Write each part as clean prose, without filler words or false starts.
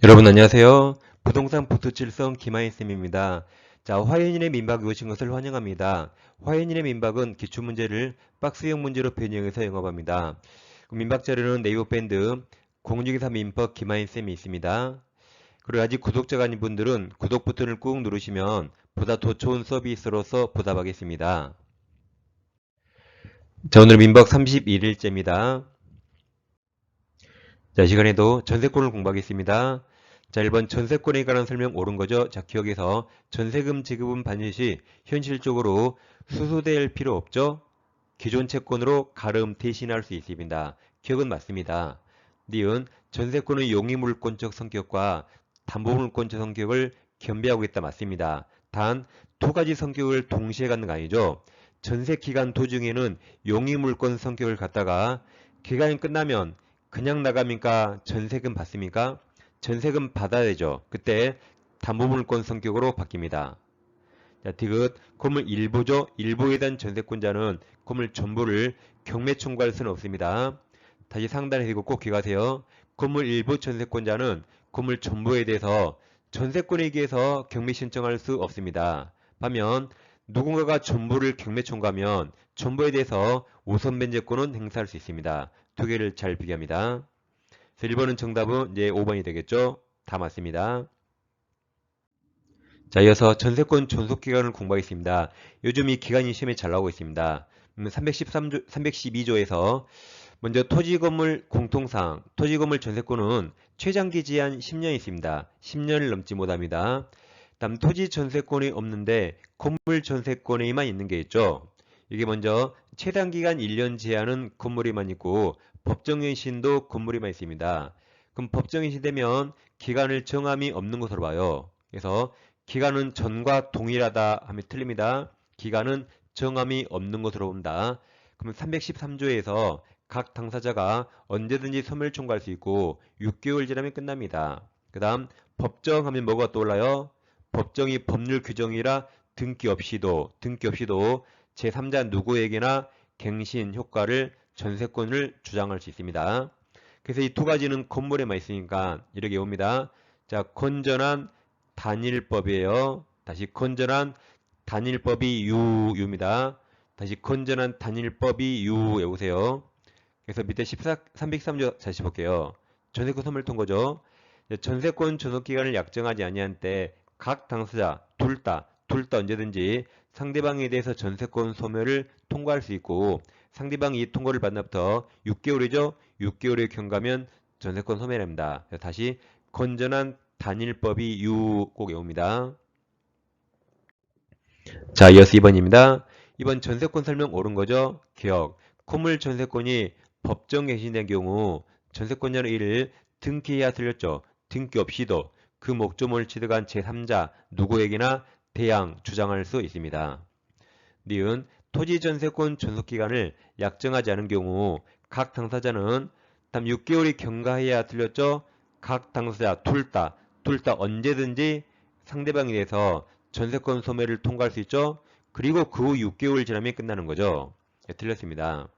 여러분 안녕하세요. 부동산 부투칠성 김하인쌤입니다. 자, 화해인의 민박이 오신 것을 환영합니다. 화해인의 민박은 기출문제를 박스형 문제로 변형해서 영업합니다. 민박 자료는 네이버 밴드 공중기사 민법 김하인쌤이 있습니다. 그리고 아직 구독자가 아닌 분들은 구독 버튼을 꾹 누르시면 보다 더 좋은 서비스로서 보답하겠습니다. 자, 오늘 민박 31일째입니다. 자, 이 시간에도 전세권을 공부하겠습니다. 자, 1번 전세권에 관한 설명 옳은 거죠? 자, 기억에서 전세금 지급은 반드시 현실적으로 수수될 필요 없죠? 기존 채권으로 가름 대신할 수 있습니다. 기억은 맞습니다. 니은 전세권의 용의물권적 성격과 담보물권적 성격을 겸비하고 있다 맞습니다. 단 두 가지 성격을 동시에 갖는 거 아니죠? 전세기간 도중에는 용의물권 성격을 갖다가 기간이 끝나면 그냥 나갑니까? 전세금 받습니까? 전세금 받아야 되죠. 그때 담보물권 성격으로 바뀝니다. 자, 디귿 건물 일부죠. 일부에 대한 전세권자는 건물 전부를 경매 청구할 수는 없습니다. 다시 상단에 이거 꼭 기억하세요. 건물 일부 전세권자는 건물 전부에 대해서 전세권에 의해서 경매 신청할 수 없습니다. 반면 누군가가 전부를 경매 청구하면 전부에 대해서 우선 변제권은 행사할 수 있습니다. 두 개를 잘 비교합니다. 1번은 정답은 이제 5번이 되겠죠. 다 맞습니다. 자, 이어서 전세권 존속기간을 공부하겠습니다. 요즘 이 기간이 시험에 잘 나오고 있습니다. 312조에서 먼저 토지건물 공통사항, 토지건물 전세권은 최장기 제한 10년이 있습니다. 10년을 넘지 못합니다. 다음 토지 전세권이 없는데 건물 전세권에만 있는 게 있죠. 이게 먼저 최단기간 1년 제한은 건물에만 있고 법정연신도 건물에만 있습니다. 그럼 법정연신되면 기간을 정함이 없는 것으로 봐요. 그래서 기간은 전과 동일하다 하면 틀립니다. 기간은 정함이 없는 것으로 본다. 그럼 313조에서 각 당사자가 언제든지 소멸 청구할 수 있고 6개월 지나면 끝납니다. 그 다음 법정 하면 뭐가 떠올라요? 법정이 법률 규정이라 등기 없이도 제3자 누구에게나 갱신 효과를 전세권을 주장할 수 있습니다. 그래서 이 두 가지는 건물에만 있으니까 이렇게 옵니다. 자, 건전한 단일법이에요. 다시 건전한 단일법이 유입니다. 다시 건전한 단일법이 유 외우세요. 그래서 밑에 303조 다시 볼게요. 전세권 소멸 통고죠. 전세권 존속기간을 약정하지 아니한 때 각 당사자 둘 다 언제든지 상대방에 대해서 전세권 소멸을 통과할 수 있고 상대방이 이 통고를 받는 날부터 6개월이죠. 6개월에 경과하면 전세권 소멸합니다. 다시 건전한 단일법이 유 꼭 외웁니다. 자, 이어서 2번입니다. 이번 전세권 설명 옳은 거죠? 기억. 건물 전세권이 법정 갱신된 경우 전세권자는 이를 등기해야 틀렸죠. 등기 없이도 그 목적물을 취득한 제3자 누구에게나 대양 주장할 수 있습니다. 니은 토지 전세권 존속기간을 약정하지 않은 경우 각 당사자는 다음 6개월이 경과해야 틀렸죠. 각 당사자 둘 다 언제든지 상대방에 대해서 전세권 소멸을 통과할 수 있죠. 그리고 그 후 6개월 지나면 끝나는 거죠. 네, 틀렸습니다.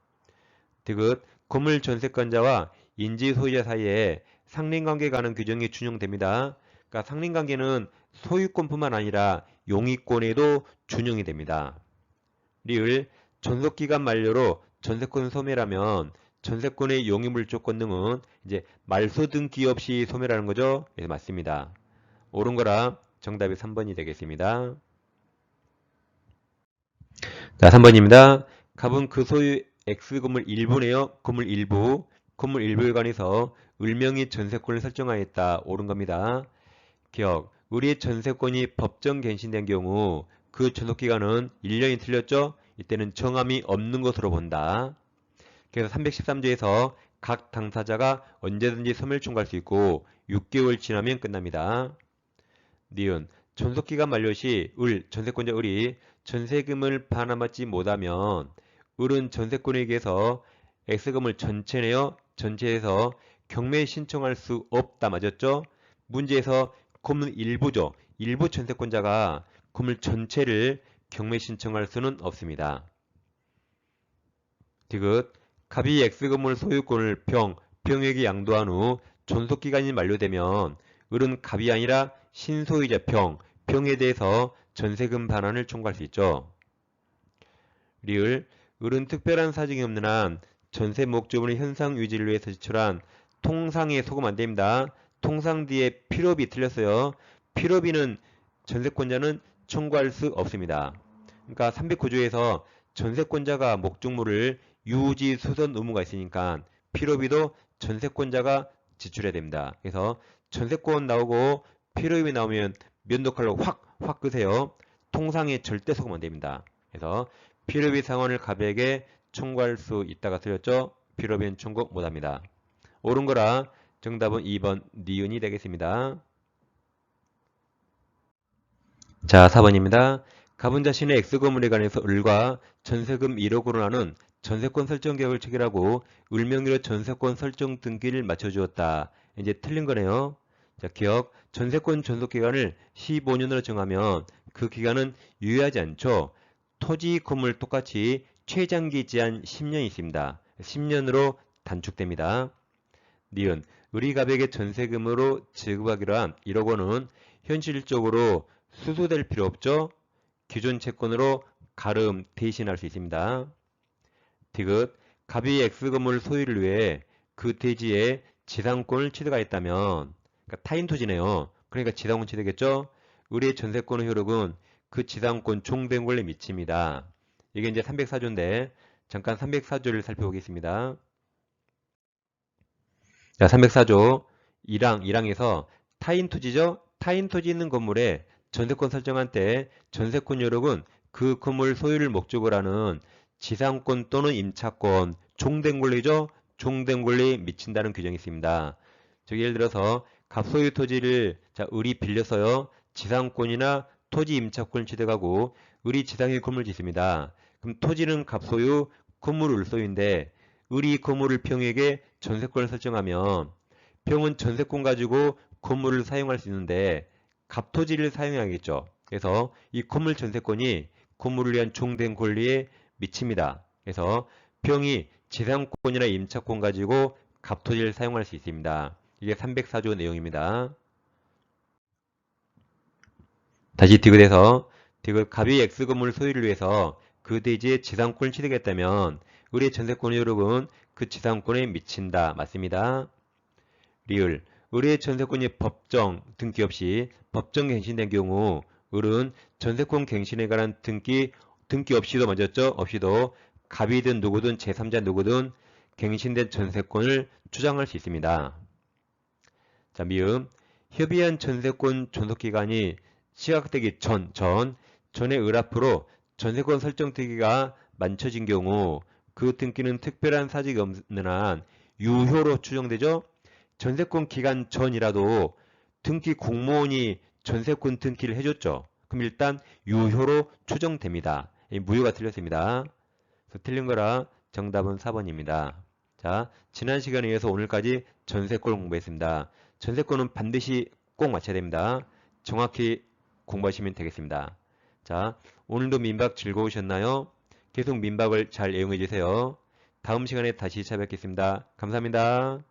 디귿 건물 전세권자와 인지 소유자 사이에 상린관계에 관한 규정이 준용됩니다. 그러니까 상린관계는 소유권뿐만 아니라 용의권에도 준용이 됩니다. 리을 존속기간 만료로 전세권 소멸하면 전세권의 용의물 조건 등은 이제 말소 등기 없이 소멸하는 거죠. 네, 맞습니다. 옳은 거라 정답이 3번이 되겠습니다. 자, 3번입니다. 갑은 그 소유 X 건물 일부네요. 건물 일부. 건물 일부에 관해서 을명이 전세권을 설정하였다. 옳은 겁니다. 기억. 우리의 전세권이 법정 갱신된 경우 그 존속기간은 1년이 틀렸죠? 이때는 정함이 없는 것으로 본다. 그래서 313조에서 각 당사자가 언제든지 소멸 청구할 수 있고 6개월 지나면 끝납니다. 니은 존속기간 만료 시 전세권자 을이 전세금을 반환받지 못하면 을은 전세권에 의해서 X금을 전체네요. 전체에서 경매 신청할 수 없다. 맞았죠? 문제에서 건물 일부죠. 일부 전세권자가 건물 전체를 경매 신청할 수는 없습니다. 디귿 갑이 X건물 소유권을 병에게 양도한 후 존속기간이 만료되면 을은 갑이 아니라 신소유자 병에 대해서 전세금 반환을 청구할 수 있죠. 리을, 을은 특별한 사정이 없는 한 전세 목적물의 현상 유지를 위해서 지출한 통상에 속으면 안 됩니다. 통상 뒤에 필요비 틀렸어요. 필요비는 전세권자는 청구할 수 없습니다. 그러니까 309조에서 전세권자가 목적물을 유지 수선 의무가 있으니까 필요비도 전세권자가 지출해야 됩니다. 그래서 전세권 나오고 필요비 나오면 면도칼로 확 끄세요. 통상에 절대 속으면 안 됩니다. 그래서 필요비 상환을 갑에게 청구할 수 있다가 틀렸죠? 필요비는 청구 못합니다. 옳은 거라 정답은 2번 니은이 되겠습니다. 자, 4번입니다. 갑은 자신의 X건물에 관해서 을과 전세금 1억으로 나눈 전세권 설정 계약을 체결하고 을 명의로 전세권 설정 등기를 맞춰주었다. 이제 틀린 거네요. 자, 기억. 전세권 존속 기간을 15년으로 정하면 그 기간은 유효하지 않죠. 토지 건물 똑같이 최장기 제한 10년이 있습니다. 10년으로 단축됩니다. 니은. 을이 갑에게 전세금으로 지급하기로 한 1억 원은 현실적으로 수수될 필요 없죠. 기존 채권으로 가름 대신할 수 있습니다. 디귿. 갑이 X건물 소유를 위해 그 대지에 지상권을 취득하였다면, 그러니까 타인 토지네요. 그러니까 지상권 취득했죠. 을의 전세권의 효력은 그 지상권 종된 권리에 미칩니다. 이게 이제 304조인데 잠깐 304조를 살펴보겠습니다. 자, 304조 1항에서 타인 토지죠. 타인 토지 있는 건물에 전세권 설정한 때 전세권 효력은 그 건물 소유를 목적으로 하는 지상권 또는 임차권, 종된 권리죠. 종된 권리에 미친다는 규정이 있습니다. 즉 예를 들어서 갑소유 토지를 을이 빌려서요. 지상권이나 토지 임차권을 취득하고 을이 지상에 건물을 짓습니다. 그럼 토지는 갑소유, 건물은 을소유인데 을이 건물을 평에게 전세권을 설정하면 평은 전세권 가지고 건물을 사용할 수 있는데 갑토지를 사용해야겠죠. 그래서 이 건물 전세권이 건물을 위한 종된 권리에 미칩니다. 그래서 평이 지상권이나 임차권 가지고 갑토지를 사용할 수 있습니다. 이게 304조 내용입니다. 다시 디귿에서 디귿 갑이 X건물 소유를 위해서 그 대지에 지상권을 취득했다면 을의 전세권 효력은 그 지상권에 미친다. 맞습니다. 리을. 을의 전세권이 법정 등기 없이 법정 갱신된 경우 을은 전세권 갱신에 관한 등기 없이도 맞았죠? 없이도 갑이든 누구든 제3자 누구든 갱신된 전세권을 주장할 수 있습니다. 자, 미음. 협의한 전세권 존속기간이 시각되기 전에 을 앞으로 전세권 설정 등기가 만쳐진 경우 그 등기는 특별한 사직이 없는 한 유효로 추정되죠. 전세권 기간 전이라도 등기 공무원이 전세권 등기를 해줬죠. 그럼 일단 유효로 추정됩니다. 무효가 틀렸습니다. 그래서 틀린 거라 정답은 4번입니다. 자, 지난 시간에 이어서 오늘까지 전세권을 공부했습니다. 전세권은 반드시 꼭 맞춰야 됩니다. 정확히 공부하시면 되겠습니다. 자, 오늘도 민박 즐거우셨나요? 계속 민박을 잘 애용해 주세요. 다음 시간에 다시 찾아뵙겠습니다. 감사합니다.